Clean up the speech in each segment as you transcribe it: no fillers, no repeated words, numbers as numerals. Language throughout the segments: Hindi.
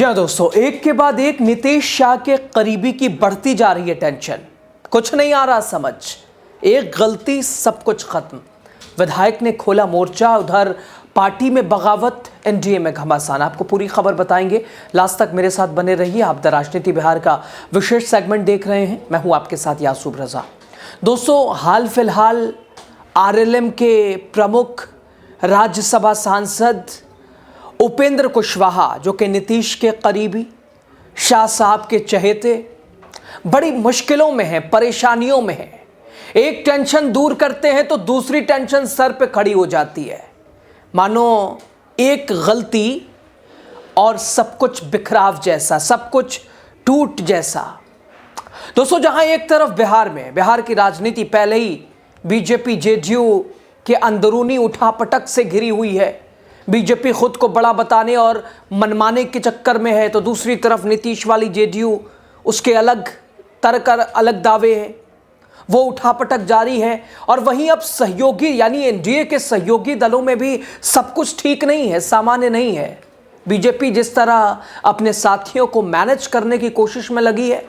जी हाँ दोस्तों, एक के बाद एक नीतीश शाह के करीबी की बढ़ती जा रही है टेंशन। कुछ नहीं आ रहा समझ, एक गलती सब कुछ खत्म। विधायक ने खोला मोर्चा, उधर पार्टी में बगावत, एनडीए में घमासान। आपको पूरी खबर बताएंगे, लास्ट तक मेरे साथ बने रहिए। आप द राजनीति बिहार का विशेष सेगमेंट देख रहे हैं, मैं हूं आपके साथ यासूब रजा। दोस्तों, हाल फिलहाल आरएलएम के प्रमुख राज्यसभा सांसद उपेंद्र कुशवाहा, जो कि नीतीश के करीबी, शाह साहब के चहेते, बड़ी मुश्किलों में हैं, परेशानियों में हैं। एक टेंशन दूर करते हैं तो दूसरी टेंशन सर पे खड़ी हो जाती है। मानो एक गलती और सब कुछ बिखराव जैसा, सब कुछ टूट जैसा। दोस्तों, जहां एक तरफ बिहार की राजनीति पहले ही बीजेपी जेडीयू के अंदरूनी उठापटक से घिरी हुई है, बीजेपी खुद को बड़ा बताने और मनमाने के चक्कर में है, तो दूसरी तरफ नीतीश वाली जेडीयू, उसके अलग तर्क, अलग दावे हैं, वो उठापटक जारी है। और वहीं अब सहयोगी यानी एनडीए के सहयोगी दलों में भी सब कुछ ठीक नहीं है, सामान्य नहीं है। बीजेपी जिस तरह अपने साथियों को मैनेज करने की कोशिश में लगी है,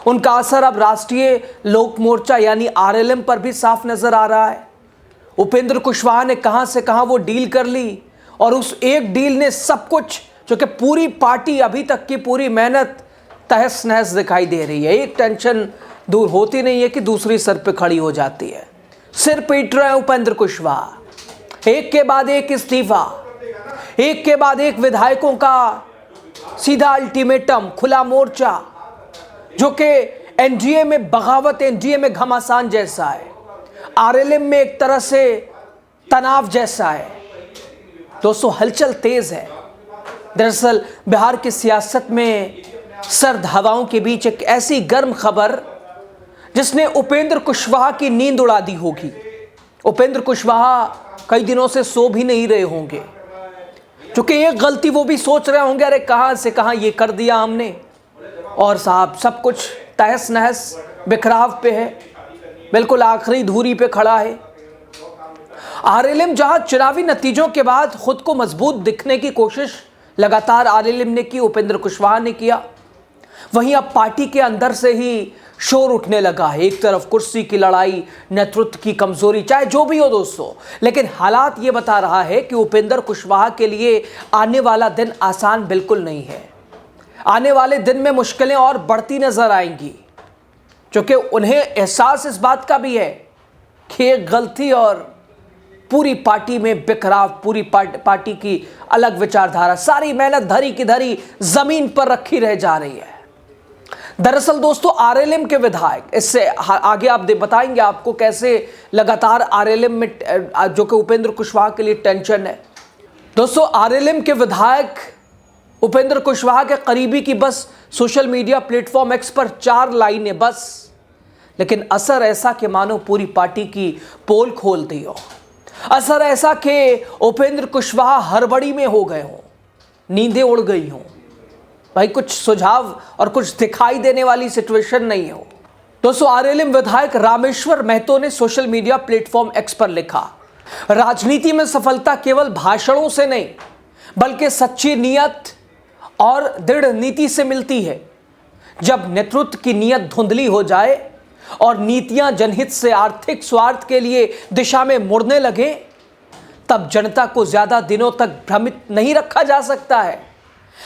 उनका असर अब राष्ट्रीय लोक मोर्चा यानी आरएलएम पर भी साफ नजर आ रहा है। उपेंद्र कुशवाहा ने कहां से कहां वो डील कर ली, और उस एक डील ने सब कुछ, जो कि पूरी पार्टी अभी तक की पूरी मेहनत तहस नहस दिखाई दे रही है। एक टेंशन दूर होती नहीं है कि दूसरी सर पे खड़ी हो जाती है। सिर पीट रहे हैं उपेंद्र कुशवाहा, एक के बाद एक इस्तीफा, एक के बाद एक विधायकों का सीधा अल्टीमेटम, खुला मोर्चा, जो कि एनडीए में बगावत, एनडीए में घमासान जैसा है, आरएलएम में एक तरह से तनाव जैसा है। दोस्तों, हलचल तेज है। दरअसल बिहार की सियासत में सर्द हवाओं के बीच एक ऐसी गर्म खबर जिसने उपेंद्र कुशवाहा की नींद उड़ा दी होगी। उपेंद्र कुशवाहा कई दिनों से सो भी नहीं रहे होंगे, क्योंकि एक गलती वो भी सोच रहे होंगे, अरे कहां से कहां ये कर दिया हमने, और साहब सब कुछ तहस नहस, बिखराव पे है, बिल्कुल आखिरी धूरी पे खड़ा है। आरएलएम जहां चुनावी नतीजों के बाद खुद को मजबूत दिखने की कोशिश लगातार आरएलएम ने की, उपेंद्र कुशवाहा ने किया, वहीं अब पार्टी के अंदर से ही शोर उठने लगा है। एक तरफ कुर्सी की लड़ाई, नेतृत्व की कमजोरी, चाहे जो भी हो दोस्तों, लेकिन हालात ये बता रहा है कि उपेंद्र कुशवाहा के लिए आने वाला दिन आसान बिल्कुल नहीं है। आने वाले दिन में मुश्किलें और बढ़ती नजर आएंगी, क्योंकि उन्हें एहसास इस बात का भी है कि एक गलती और पूरी पार्टी में बिखराव, पूरी पार्टी की अलग विचारधारा, सारी मेहनत धरी की धरी जमीन पर रखी रह जा रही है। दरअसल दोस्तों, आरएलएम के विधायक, इससे आगे आप बताएंगे आपको कैसे लगातार आरएलएम में, जो कि उपेंद्र कुशवाहा के लिए टेंशन है। दोस्तों, आरएलएम के विधायक उपेंद्र कुशवाहा के करीबी की बस सोशल मीडिया प्लेटफॉर्म एक्स पर 4 लाइनें बस, लेकिन असर ऐसा कि मानो पूरी पार्टी की पोल खोल दी हो। असर ऐसा कि उपेंद्र कुशवाहा हड़बड़ी में हो गए हों, नींदें उड़ गई हों, भाई कुछ सुझाव और कुछ दिखाई देने वाली सिचुएशन नहीं हो। दोस्तों, आरएलएम विधायक रामेश्वर महतो ने सोशल मीडिया प्लेटफॉर्म एक्स पर लिखा, राजनीति में सफलता केवल भाषणों से नहीं, बल्कि सच्ची नियत और दृढ़ नीति से मिलती है। जब नेतृत्व की नियत धुंधली हो जाए और नीतियां जनहित से आर्थिक स्वार्थ के लिए दिशा में मुड़ने लगे, तब जनता को ज्यादा दिनों तक भ्रमित नहीं रखा जा सकता है।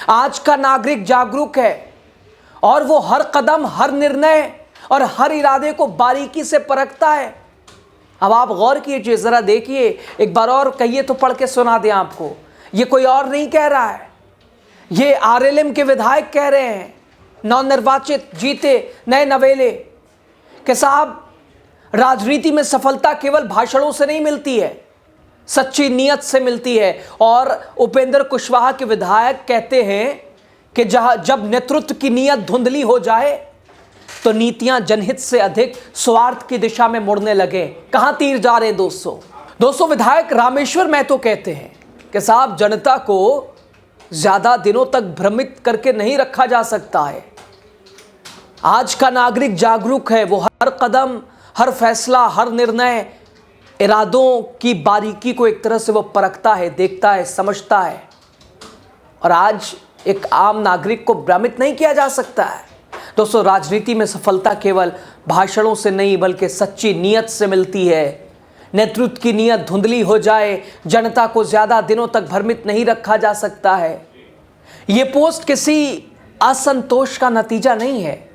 आज का नागरिक जागरूक है और वो हर कदम, हर निर्णय और हर इरादे को बारीकी से परखता है। अब आप गौर कीजिए, जरा देखिए, एक बार और कहिए तो पढ़ के सुना दें आपको। ये कोई और नहीं कह रहा है, ये आरएलएम के विधायक कह रहे हैं, नवनिर्वाचित जीते नए नवेले, कि साहब राजनीति में सफलता केवल भाषणों से नहीं मिलती है, सच्ची नियत से मिलती है। और उपेंद्र कुशवाहा के विधायक कहते हैं कि जब नेतृत्व की नियत धुंधली हो जाए तो नीतियां जनहित से अधिक स्वार्थ की दिशा में मुड़ने लगे। कहां तीर जा रहे हैं दोस्तों, विधायक रामेश्वर महतो कहते हैं कि साहब जनता को ज्यादा दिनों तक भ्रमित करके नहीं रखा जा सकता है। आज का नागरिक जागरूक है, वो हर कदम, हर फैसला, हर निर्णय, इरादों की बारीकी को एक तरह से वो परखता है, देखता है, समझता है। और आज एक आम नागरिक को भ्रमित नहीं किया जा सकता है। दोस्तों, राजनीति में सफलता केवल भाषणों से नहीं बल्कि सच्ची नीयत से मिलती है। नेतृत्व की नीयत धुंधली हो जाए, जनता को ज्यादा दिनों तक भ्रमित नहीं रखा जा सकता है। ये पोस्ट किसी असंतोष का नतीजा नहीं है,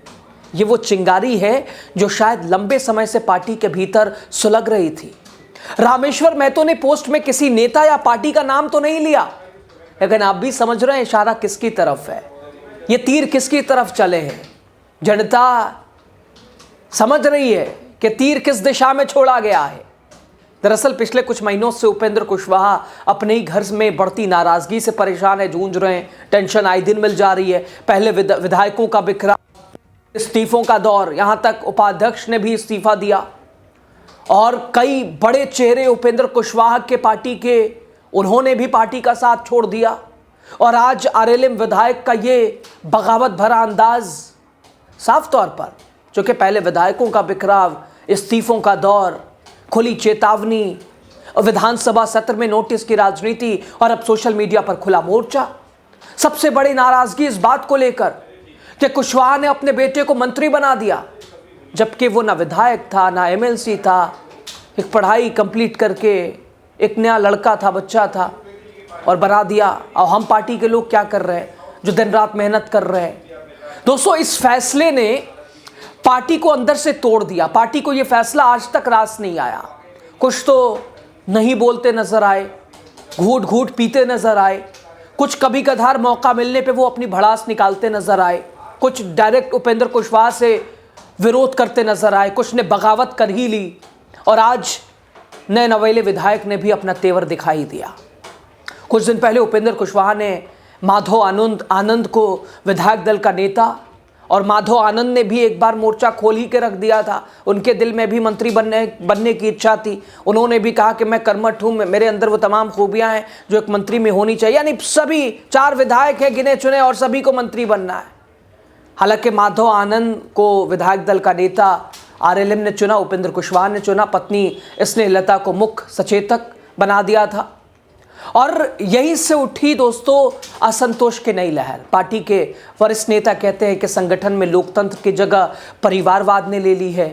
ये वो चिंगारी है जो शायद लंबे समय से पार्टी के भीतर सुलग रही थी। रामेश्वर महतो ने पोस्ट में किसी नेता या पार्टी का नाम तो नहीं लिया, लेकिन आप भी समझ रहे हैं इशारा किसकी तरफ है, ये तीर किसकी तरफ चले हैं। जनता समझ रही है कि तीर किस दिशा में छोड़ा गया है। दरअसल पिछले कुछ महीनों से उपेंद्र कुशवाहा अपने ही घर में बढ़ती नाराजगी से परेशान है, जूझ रहे हैं। टेंशन आए दिन मिल जा रही है। पहले विधायकों का बिखरा, इस्तीफों का दौर, यहां तक उपाध्यक्ष ने भी इस्तीफा दिया और कई बड़े चेहरे उपेंद्र कुशवाहा के पार्टी के, उन्होंने भी पार्टी का साथ छोड़ दिया। और आज आरएलएम विधायक का ये बगावत भरा अंदाज साफ तौर पर, जो कि पहले विधायकों का बिखराव, इस्तीफों का दौर, खुली चेतावनी और विधानसभा सत्र में नोटिस की राजनीति और अब सोशल मीडिया पर खुला मोर्चा। सबसे बड़ी नाराजगी इस बात को लेकर कि कुशवाहा ने अपने बेटे को मंत्री बना दिया, जबकि वो ना विधायक था ना एमएलसी था। एक पढ़ाई कंप्लीट करके एक नया लड़का था, बच्चा था, और बना दिया। और हम पार्टी के लोग क्या कर रहे हैं, जो दिन रात मेहनत कर रहे हैं। दोस्तों, इस फैसले ने पार्टी को अंदर से तोड़ दिया। पार्टी को यह फैसला आज तक रास नहीं आया। कुछ तो नहीं बोलते नजर आए, घूट घूट पीते नजर आए, कुछ कभी कभार मौका मिलने पे वो अपनी भड़ास निकालते नजर आए, कुछ डायरेक्ट उपेंद्र कुशवाहा से विरोध करते नजर आए, कुछ ने बगावत कर ही ली। और आज नए नवेले विधायक ने भी अपना तेवर दिखाई दिया। कुछ दिन पहले उपेंद्र कुशवाहा ने माधव आनंद को विधायक दल का नेता, और माधव आनंद ने भी एक बार मोर्चा खोल ही के रख दिया था। उनके दिल में भी मंत्री बनने की इच्छा थी। उन्होंने भी कहा कि मैं कर्मठ हूँ, मेरे अंदर वो तमाम खूबियाँ हैं जो एक मंत्री में होनी चाहिए। यानी सभी 4 विधायक हैं गिने चुने और सभी को मंत्री बनना है। हालांकि माधव आनंद को विधायक दल का नेता आरएलएम ने चुना, उपेंद्र कुशवाहा ने चुना। पत्नी स्नेहलता को मुख्य सचेतक बना दिया था। और यहीं से उठी दोस्तों असंतोष की नई लहर। पार्टी के वरिष्ठ नेता कहते हैं कि संगठन में लोकतंत्र की जगह परिवारवाद ने ले ली है।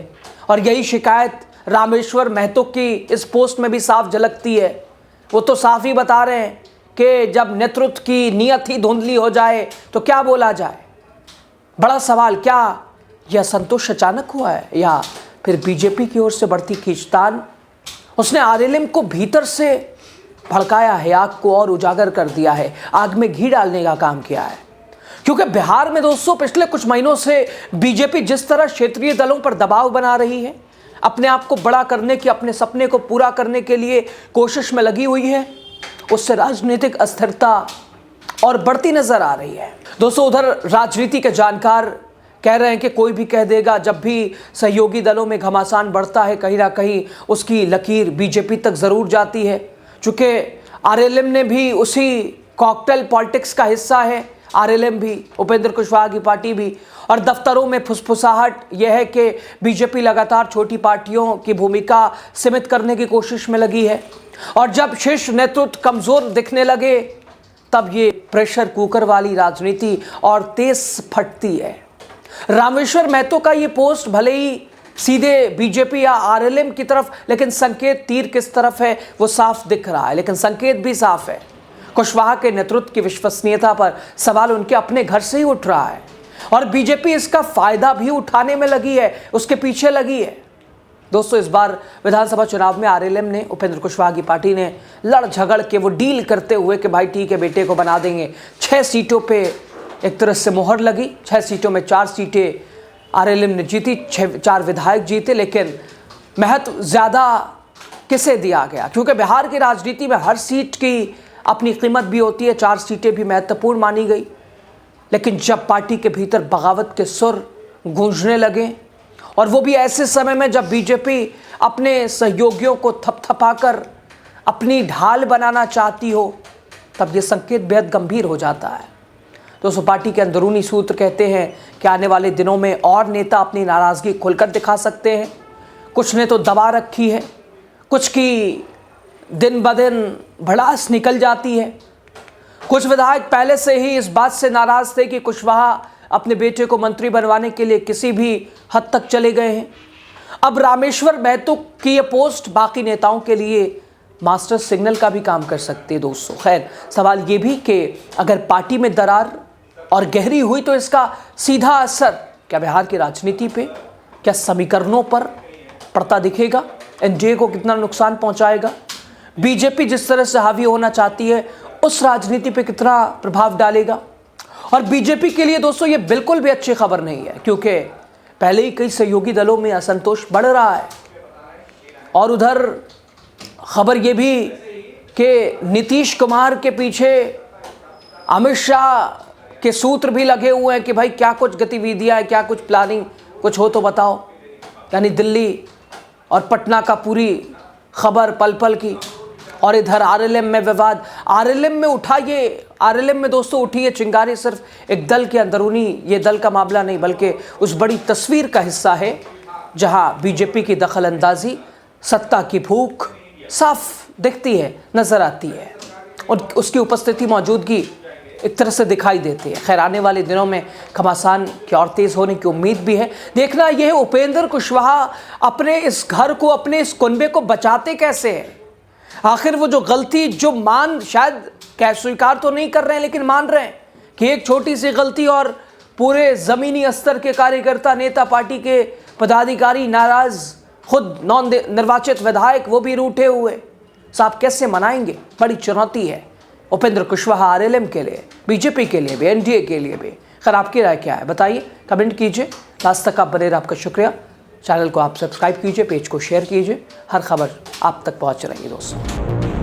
और यही शिकायत रामेश्वर महतो की इस पोस्ट में भी साफ झलकती है। वो तो साफ ही बता रहे हैं कि जब नेतृत्व की नीयत ही धुंधली हो जाए तो क्या बोला जाए। बड़ा सवाल, क्या यह असंतोष अचानक हुआ है या फिर बीजेपी की ओर से बढ़ती खींचतान उसने आरएलएम को भीतर से भड़काया है, आग को और उजागर कर दिया है, आग में घी डालने का काम किया है। क्योंकि बिहार में दोस्तों पिछले कुछ महीनों से बीजेपी जिस तरह क्षेत्रीय दलों पर दबाव बना रही है, अपने आप को बड़ा करने की, अपने सपने को पूरा करने के लिए कोशिश में लगी हुई है, उससे राजनीतिक अस्थिरता और बढ़ती नजर आ रही है। दोस्तों, उधर राजनीति के जानकार कह रहे हैं कि कोई भी कह देगा जब भी सहयोगी दलों में घमासान बढ़ता है, कहीं ना कहीं उसकी लकीर बीजेपी तक जरूर जाती है। चूंकि आरएलएम ने भी उसी कॉकटेल पॉलिटिक्स का हिस्सा है, आरएलएम भी, उपेंद्र कुशवाहा की पार्टी भी। और दफ्तरों में फुसफुसाहट यह है कि बीजेपी लगातार छोटी पार्टियों की भूमिका सीमित करने की कोशिश में लगी है। और जब शीर्ष नेतृत्व कमजोर दिखने लगे तब ये प्रेशर कुकर वाली राजनीति और तेज फटती है। रामेश्वर महतो का ये पोस्ट भले ही सीधे बीजेपी या आरएलएम की तरफ, लेकिन संकेत तीर किस तरफ है वो साफ दिख रहा है। लेकिन संकेत भी साफ है, कुशवाहा के नेतृत्व की विश्वसनीयता पर सवाल उनके अपने घर से ही उठ रहा है। और बीजेपी इसका फायदा भी उठाने में लगी है, उसके पीछे लगी है। दोस्तों, इस बार विधानसभा चुनाव में आरएलएम ने, उपेंद्र कुशवाहा की पार्टी ने लड़ झगड़ के वो डील करते हुए कि भाई ठीक है बेटे को बना देंगे। 6 सीटों पे एक तरह से मोहर लगी। 6 सीटों में 4 सीटें आरएलएम ने जीती, 4 विधायक जीते। लेकिन महत्व ज़्यादा किसे दिया गया, क्योंकि बिहार की राजनीति में हर सीट की अपनी कीमत भी होती है। 4 सीटें भी महत्वपूर्ण मानी गई। लेकिन जब पार्टी के भीतर बगावत के सुर गूंजने लगे, और वो भी ऐसे समय में जब बीजेपी अपने सहयोगियों को थपथपाकर अपनी ढाल बनाना चाहती हो, तब ये संकेत बेहद गंभीर हो जाता है। दोस्तों, पार्टी के अंदरूनी सूत्र कहते हैं कि आने वाले दिनों में और नेता अपनी नाराज़गी खुलकर दिखा सकते हैं। कुछ ने तो दबा रखी है, कुछ की दिन ब दिन भड़ास निकल जाती है। कुछ विधायक पहले से ही इस बात से नाराज थे कि कुशवाहा अपने बेटे को मंत्री बनवाने के लिए किसी भी हद तक चले गए हैं। अब रामेश्वर महतो की ये पोस्ट बाकी नेताओं के लिए मास्टर सिग्नल का भी काम कर सकती है दोस्तों। खैर, सवाल ये भी कि अगर पार्टी में दरार और गहरी हुई तो इसका सीधा असर क्या बिहार की राजनीति पे, क्या समीकरणों पर पड़ता दिखेगा? एनडीए को कितना नुकसान पहुंचाएगा? बीजेपी जिस तरह से हावी होना चाहती है उस राजनीति पे कितना प्रभाव डालेगा? और बीजेपी के लिए दोस्तों ये बिल्कुल भी अच्छी खबर नहीं है, क्योंकि पहले ही कई सहयोगी दलों में असंतोष बढ़ रहा है। और उधर खबर ये भी कि नीतीश कुमार के पीछे अमित शाह के सूत्र भी लगे हुए हैं कि भाई क्या कुछ गतिविधियां हैं, क्या कुछ प्लानिंग कुछ हो तो बताओ। यानी दिल्ली और पटना का पूरी खबर पल पल की। और इधर आरएलएम में विवाद, आरएलएम में दोस्तों उठी ये चिंगारी सिर्फ एक दल के अंदरूनी, ये दल का मामला नहीं बल्कि उस बड़ी तस्वीर का हिस्सा है जहां बीजेपी की दखलंदाजी, सत्ता की भूख साफ दिखती है, नजर आती है और उसकी उपस्थिति, मौजूदगी एक तरह से दिखाई देती है। खैर, आने वाले दिनों में घमासान की और तेज होने की उम्मीद भी है। देखना यह है उपेंद्र कुशवाहा अपने इस घर को, अपने इस कुनबे को बचाते कैसे हैं। आखिर वो जो गलती, जो शायद क्या स्वीकार तो नहीं कर रहे हैं लेकिन मान रहे हैं कि एक छोटी सी गलती और पूरे जमीनी स्तर के कार्यकर्ता, नेता, पार्टी के पदाधिकारी नाराज, खुद नॉन निर्वाचित विधायक वो भी रूठे हुए। साहब कैसे मनाएंगे? बड़ी चुनौती है उपेंद्र कुशवाहा आरएलएम के लिए, बीजेपी के लिए भी, एनडीए के लिए भी। खैर, आपकी राय क्या है बताइए, कमेंट कीजिए। लास्ट तक आप बने रहे, आपका शुक्रिया। चैनल को आप सब्सक्राइब कीजिए, पेज को शेयर कीजिए, हर खबर आप तक पहुंच रही है दोस्तों।